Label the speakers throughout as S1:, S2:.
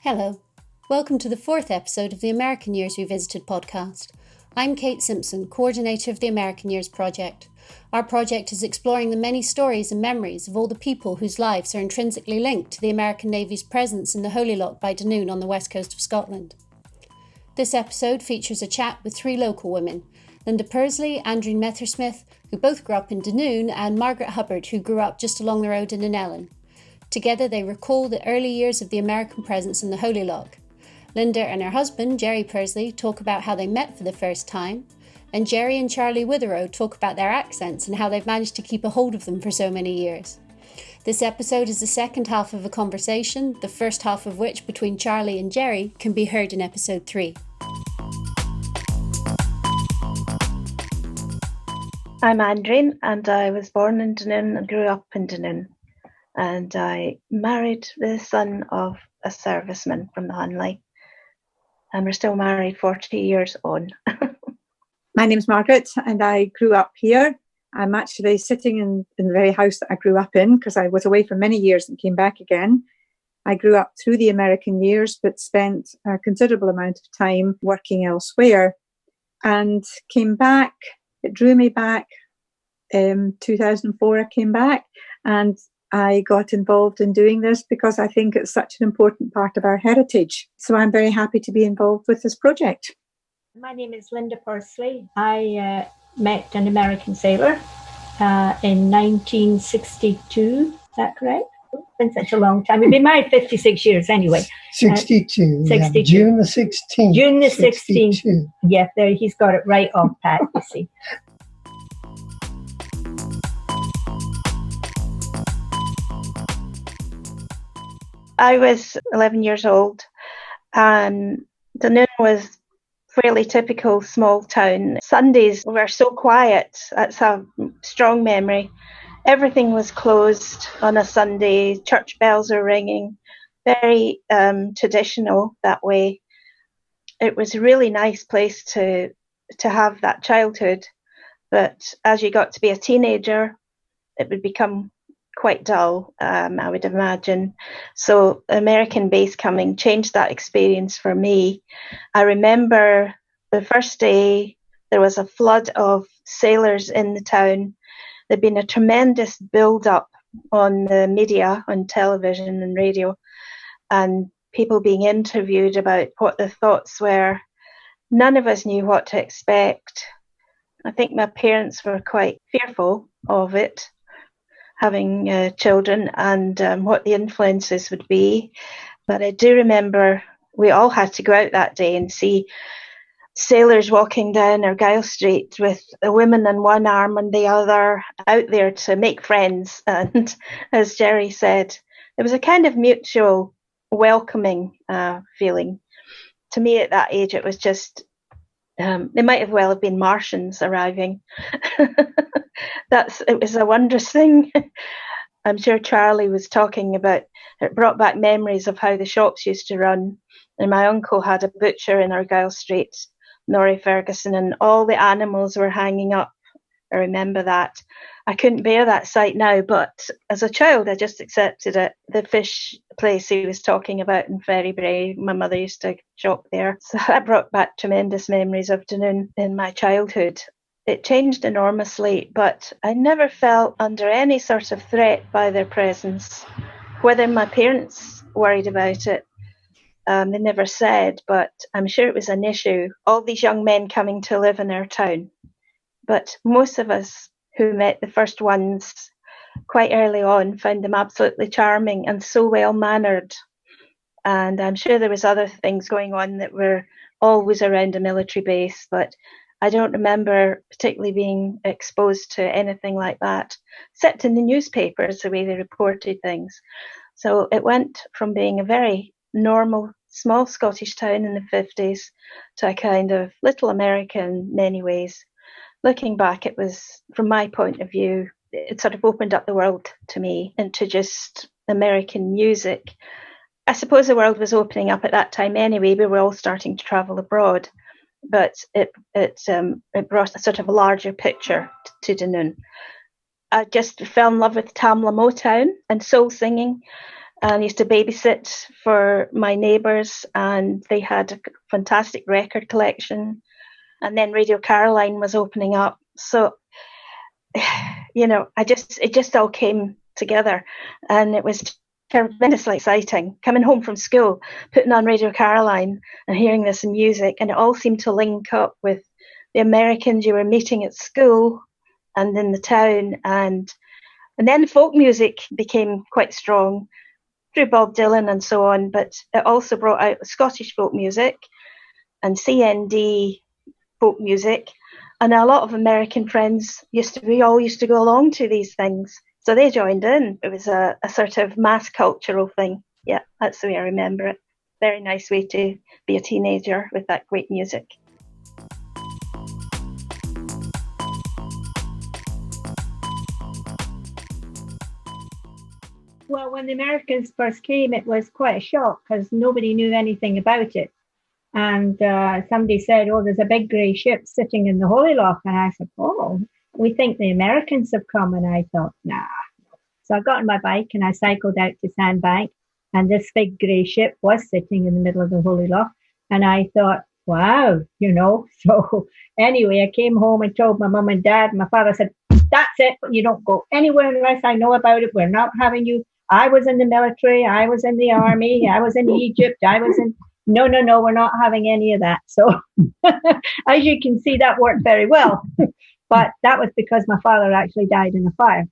S1: Hello. Welcome to the fourth episode of the American Years Revisited podcast. I'm Kate Simpson, coordinator of the American Years project. Our project is exploring the many stories and memories of all the people whose lives are intrinsically linked to the American Navy's presence in the Holy Loch by Dunoon on the west coast of Scotland. This episode features a chat with three local women, Pursley and Andrene Meshersmith, who both grew up in Dunoon, and Margaret Hubbard, who grew up just along the road in Inellan. Together they recall the early years of the American presence in the Holy Loch. Linda and her husband, Gerry Pursley, talk about how they met for the first time, and Gerry and Charlie Witherow talk about their accents and how they've managed to keep a hold of them for so many years. This episode is the second half of a conversation, the first half of which between Charlie and Gerry can be heard in episode 3.
S2: I'm Andrene, and I was born in Dunoon and grew up in Dunoon. And I married the son of a serviceman from the Hunley. And we're still married 40 years on.
S3: My name's Margaret, and I grew up here. I'm actually sitting in the very house that I grew up in because I was away for many years and came back again. I grew up through the American years, but spent a considerable amount of time working elsewhere and came back. It drew me back. 2004, I came back, and I got involved in doing this because I think it's such an important part of our heritage. So I'm very happy to be involved with this project.
S4: My name is Linda Pursley. I met an American sailor in 1962. Is that correct? It's been such a long time. We've been married 56 years anyway.
S5: 62.
S4: 62.
S5: Yeah. June the 16th.
S4: June the 16th.
S5: 62.
S4: Yeah, there, he's got it right off pat, you see.
S2: I was 11 years old, and Dunoon was fairly typical small town. Sundays were so quiet. That's a strong memory. Everything was closed on a Sunday. Church bells are ringing. Very traditional that way. It was a really nice place to have that childhood. But as you got to be a teenager, it would become quite dull, I would imagine. So American base coming changed that experience for me. I remember the first day there was a flood of sailors in the town. There'd been a tremendous build-up on the media, on television and radio, and people being interviewed about what their thoughts were. None of us knew what to expect. I think my parents were quite fearful of it, having children, and what the influences would be. But I do remember we all had to go out that day and see sailors walking down Argyle Street with a woman on one arm and the other, out there to make friends. And as Gerry said, it was a kind of mutual welcoming feeling. To me at that age, it was just, they might have well have been Martians arriving. It was a wondrous thing. I'm sure Charlie was talking about, it brought back memories of how the shops used to run. And my uncle had a butcher in Argyle Street, Norrie Ferguson, and all the animals were hanging up. I remember that. I couldn't bear that sight now, but as a child, I just accepted it. The fish place he was talking about in Ferrybury, my mother used to shop there. So that brought back tremendous memories of Dunoon in my childhood. It changed enormously, but I never felt under any sort of threat by their presence. Whether my parents worried about it, they never said, but I'm sure it was an issue. All these young men coming to live in our town. But most of us who met the first ones quite early on found them absolutely charming and so well-mannered. And I'm sure there was other things going on that were always around a military base, but I don't remember particularly being exposed to anything like that, except in the newspapers, the way they reported things. So it went from being a very normal, small Scottish town in the 50s to a kind of little America in many ways. Looking back, it was, from my point of view, it sort of opened up the world to me into just American music. I suppose the world was opening up at that time anyway. We were all starting to travel abroad. But it brought a sort of a larger picture to Dunoon. I just fell in love with Tamla Motown and soul singing. and used to babysit for my neighbours, and they had a fantastic record collection. And then Radio Caroline was opening up. So, it just all came together, and it was tremendously exciting. Coming home from school, putting on Radio Caroline and hearing this music, and it all seemed to link up with the Americans you were meeting at school and in the town, and then folk music became quite strong through Bob Dylan and so on, but it also brought out Scottish folk music and CND folk music, and a lot of American friends we all used to go along to these things, so they joined in. It was a sort of mass cultural thing. Yeah, that's the way I remember it. Very nice way to be a teenager with that great music.
S4: Well, when the Americans first came, it was quite a shock because nobody knew anything about it. And somebody said, oh, there's a big grey ship sitting in the Holy Loch. And I said, oh, we think the Americans have come. And I thought, nah. So I got on my bike and I cycled out to Sandbank. And this big grey ship was sitting in the middle of the Holy Loch. And I thought, wow, So anyway, I came home and told my mum and dad. My father said, that's it. You don't go anywhere unless I know about it. We're not having you. I was in the military. I was in the army. I was in Egypt. I was in... No, we're not having any of that. So as you can see, that worked very well. But that was because my father actually died in a fire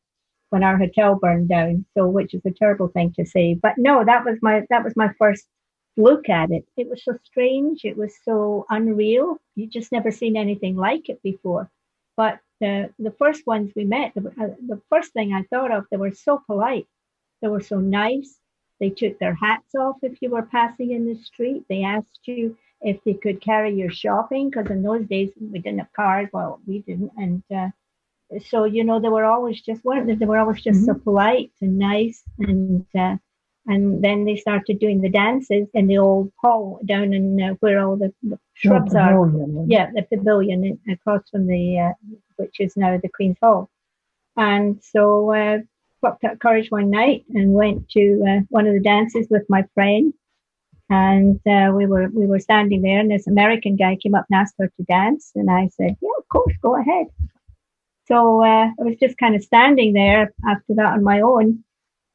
S4: when our hotel burned down. So, which is a terrible thing to say. But no, that was my first look at it. It was so strange. It was so unreal. You just never seen anything like it before. But the first ones we met, the first thing I thought of, they were so polite. They were so nice. They took their hats off if you were passing in the street. They asked you if they could carry your shopping, because in those days we didn't have cars. Well, we didn't. And so, they were always just, they were always just so polite and nice. And then they started doing the dances in the old hall down in where all the shrubs are. Yeah, the pavilion across from which is now the Queen's Hall. And so plucked up courage one night and went to one of the dances with my friend, and we were standing there, and this American guy came up and asked her to dance, and I said, yeah, of course, go ahead. So I was just kind of standing there after that on my own,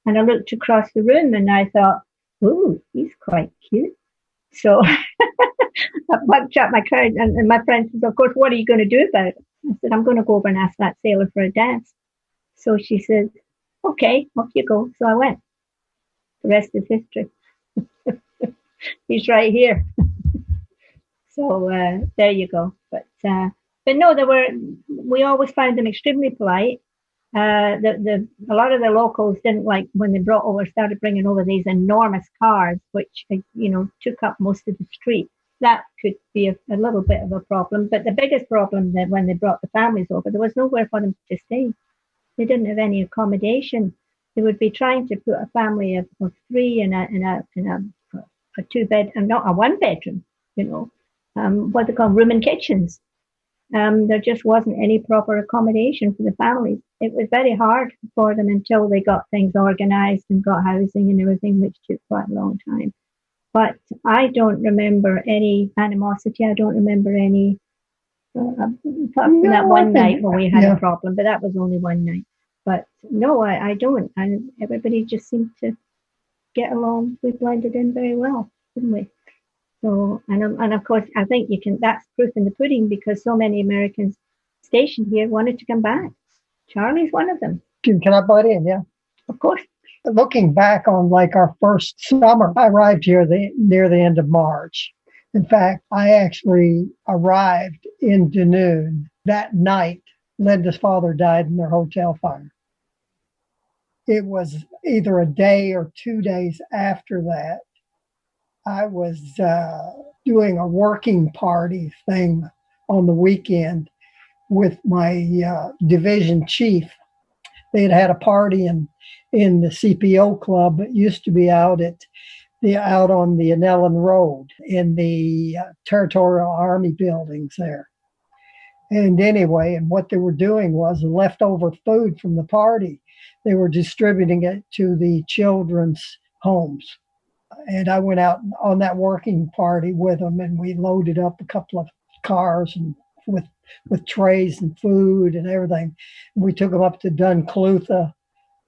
S4: and I looked across the room and I thought, ooh, he's quite cute. So I plucked up my courage, and my friend says, of course, what are you going to do about it? I said, I'm going to go over and ask that sailor for a dance. So she said, okay, off you go. So I went. The rest is history. He's right here. So there you go. But no, we always found them extremely polite. A lot of the locals didn't like when they started bringing over these enormous cars, which took up most of the street. That could be a little bit of a problem. But the biggest problem that when they brought the families over, there was nowhere for them to stay. They didn't have any accommodation. They would be trying to put a family of three in a 2-bed, and not a 1-bedroom, what they call room and kitchens. There just wasn't any proper accommodation for the families. It was very hard for them until they got things organized and got housing and everything, which took quite a long time. But I don't remember any animosity. I don't remember any, apart from that one night when we had a problem, but that was only one night. But no, I don't. And everybody just seemed to get along. We blended in very well, didn't we? So, and of course, I think that's proof in the pudding, because so many Americans stationed here wanted to come back. Charlie's one of them.
S5: Can I butt in? Yeah.
S4: Of course.
S5: Looking back on our first summer, I arrived here near the end of March. In fact, I actually arrived in Dunoon that night. Linda's father died in their hotel fire. It was either a day or 2 days after that. I was doing a working party thing on the weekend with my division chief. They had a party in the CPO club that used to be out on the Inellan Road in the Territorial Army buildings there. And anyway, and what they were doing was leftover food from the party. They were distributing it to the children's homes. And I went out on that working party with them, and we loaded up a couple of cars and with trays and food and everything. We took them up to Dunclutha,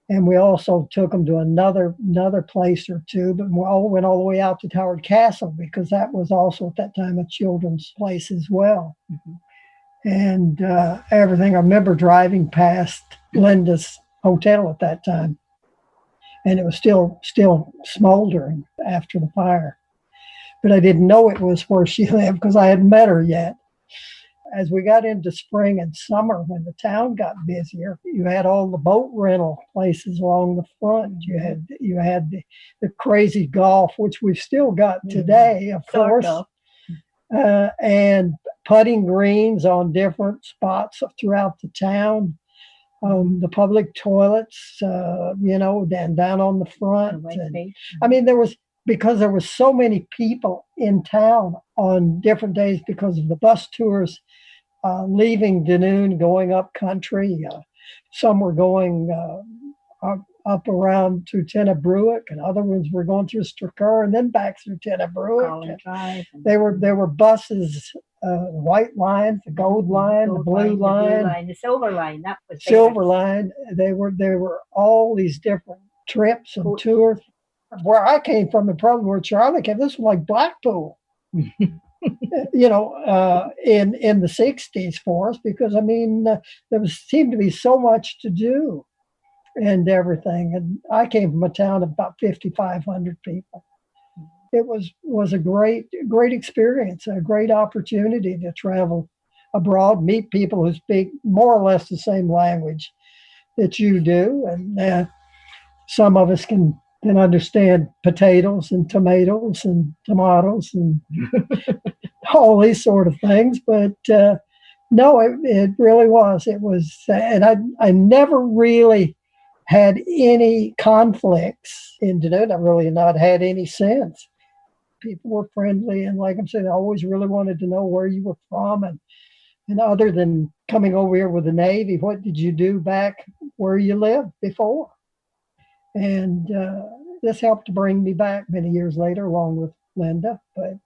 S5: and we also took them to another place or two, but we all went all the way out to Howard Castle, because that was also at that time a children's place as well. Mm-hmm. And everything. I remember driving past Linda's hotel at that time, and it was still smoldering after the fire. But I didn't know it was where she lived because I hadn't met her yet. As we got into spring and summer, when the town got busier, you had all the boat rental places along the front. You had the crazy golf, which we've still got today, of course, and putting greens on different spots throughout the town. The public toilets, and down on the front. And, I mean, because there was so many people in town on different days because of the bus tours leaving Dunoon, going up country. Some were going up around to Tennebruick, and other ones were going through Straker and then back through Tennebruick. There were buses, white line, the gold line, the blue line,
S4: the silver line. That was
S5: silver line. There were all these different trips and tours. Where I came from, and probably where Charlie came, this was like Blackpool, in the 60s for us, because, I mean, there seemed to be so much to do and everything. And I came from a town of about 5,500 people. It was a great experience, a great opportunity to travel abroad, meet people who speak more or less the same language that you do. And some of us can understand potatoes and tomatoes and all these sort of things. But no, it really was. It was, and I never really had any conflicts in Dunoon. I've really not had any since. People were friendly, and like I'm saying, I always really wanted to know where you were from, and other than coming over here with the Navy, what did you do back where you lived before? And this helped to bring me back many years later, along with Linda. But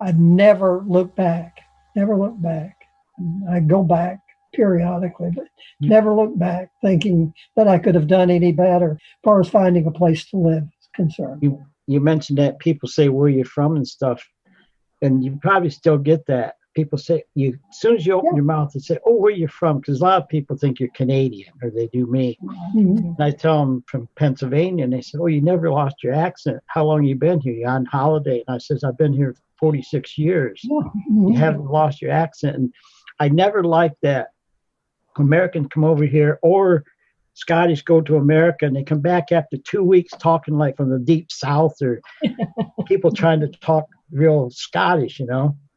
S5: I've never looked back. I go back periodically, but never look back thinking that I could have done any better as far as finding a place to live is concerned.
S6: You mentioned that people say where you're from and stuff, and you probably still get that. People say, as soon as you open your mouth and say, "Oh, where you from?" Because a lot of people think you're Canadian, or they do me. Mm-hmm. And I tell them from Pennsylvania, and they say, "Oh, you never lost your accent. How long you been here? You on holiday?" And I says, "I've been here 46 years. Mm-hmm. You haven't lost your accent." And I never liked that Americans come over here, or Scottish go to America and they come back after 2 weeks talking like from the deep South, or people trying to talk real Scottish,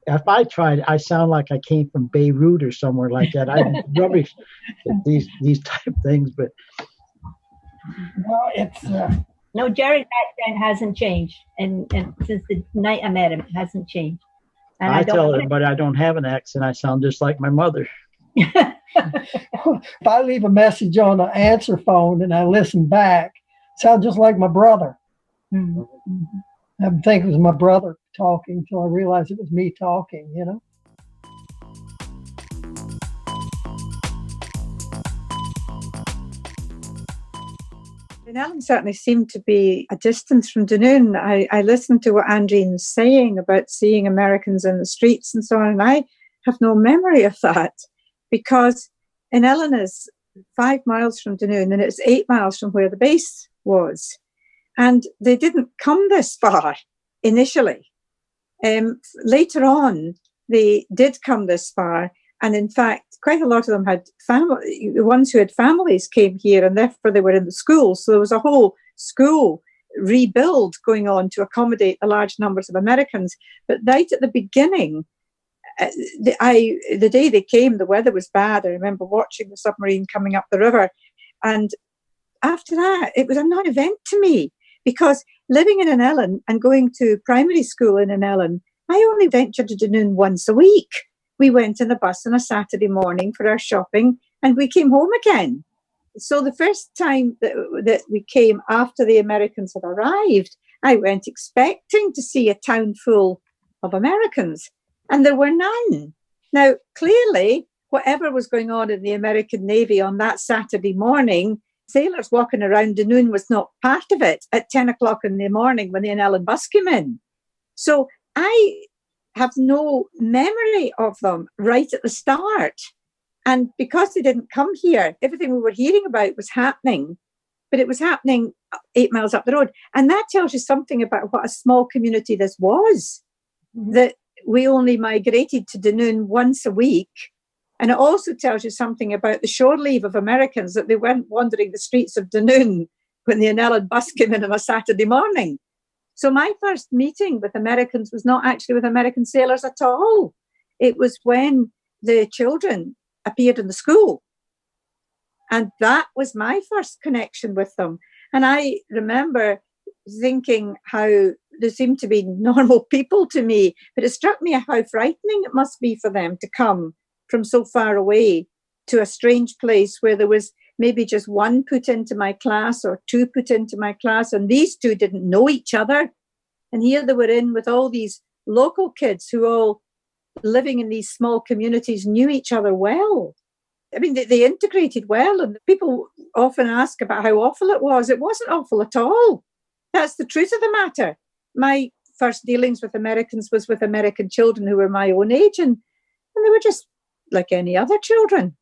S6: If I tried, I sound like I came from Beirut or somewhere like that. I'm rubbish at these type of things, but
S5: it's
S4: no, Gerry's accent hasn't changed, and since the night I met him, it hasn't changed. And
S6: I tell everybody I don't have an accent. I sound just like my mother.
S5: If I leave a message on an answer phone and I listen back, it sounds just like my brother. Mm-hmm. I would think it was my brother talking until I realized it was me talking,
S3: Inellan certainly seemed to be a distance from Dunoon. I listened to what Andrene's saying about seeing Americans in the streets and so on, and I have no memory of that, because Inellan is 5 miles from Dunoon and it's 8 miles from where the base was. And they didn't come this far initially. Later on, they did come this far. And in fact, quite a lot of them had family. The ones who had families came here, and therefore they were in the schools. So there was a whole school rebuild going on to accommodate the large numbers of Americans. But right at the beginning, the day they came, the weather was bad. I remember watching the submarine coming up the river. And after that, it was a non-event to me, because living in Inellan and going to primary school in Inellan, I only ventured to Dunoon once a week. We went in the bus on a Saturday morning for our shopping, and we came home again. So the first time that we came after the Americans had arrived, I went expecting to see a town full of Americans, and there were none. Now, clearly, whatever was going on in the American Navy on that Saturday morning, sailors walking around Dunoon was not part of it at 10 o'clock in the morning when the Inellan bus came in. So I have no memory of them right at the start. And because they didn't come here, everything we were hearing about was happening, but it was happening 8 miles up the road. And that tells you something about what a small community this was, that we only migrated to Dunoon once a week. And it also tells you something about the shore leave of Americans, that they weren't wandering the streets of Dunoon when the Inellan bus came in on a Saturday morning. So my first meeting with Americans was not actually with American sailors at all. It was when the children appeared in the school. And that was my first connection with them. And I remember thinking how they seemed to be normal people to me, but it struck me how frightening it must be for them to come from so far away to a strange place where there was maybe just one put into my class or two put into my class, and these two didn't know each other. And here they were in with all these local kids who all living in these small communities knew each other well. I mean, they integrated well, and people often ask about how awful it was. It wasn't awful at all. That's the truth of the matter. My first dealings with Americans was with American children who were my own age, and they were just like any other children.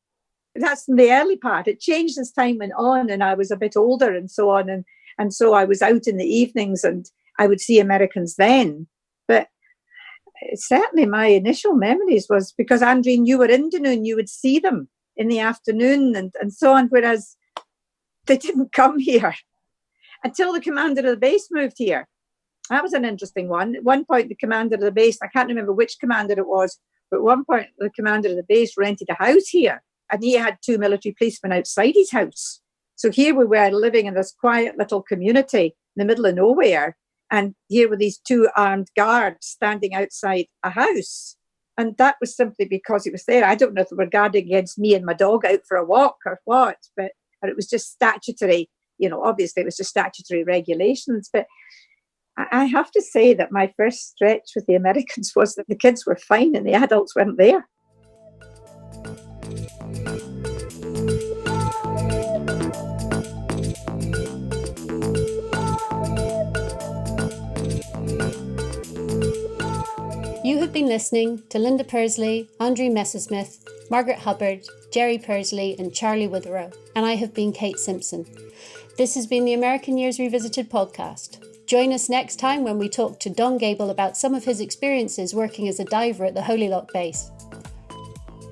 S3: That's in the early part. It changed as time went on, and I was a bit older and so on. And so I was out in the evenings and I would see Americans then. But certainly my initial memories was because, Andrene, you were in Dunoon, you would see them in the afternoon and so on, whereas they didn't come here until the commander of the base moved here. That was an interesting one. At one point, the commander of the base, I can't remember which commander it was, but at one point, the commander of the base rented a house here, and he had 2 military policemen outside his house. So here we were living in this quiet little community in the middle of nowhere, and here were these 2 armed guards standing outside a house. And that was simply because he was there. I don't know if they were guarding against me and my dog out for a walk or what, but it was just statutory, obviously it was just statutory regulations. But I have to say that my first stretch with the Americans was that the kids were fine and the adults weren't there.
S1: You have been listening to Linda Pursley, Andrene Meshersmith, Margaret Hubbard, Gerry Pursley and Charlie Witherow, and I have been Kate Simpson. This has been the American Years Revisited podcast. Join us next time when we talk to Don Gable about some of his experiences working as a diver at the Holy Loch base.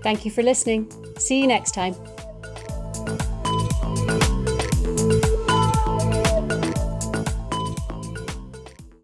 S1: Thank you for listening. See you next time.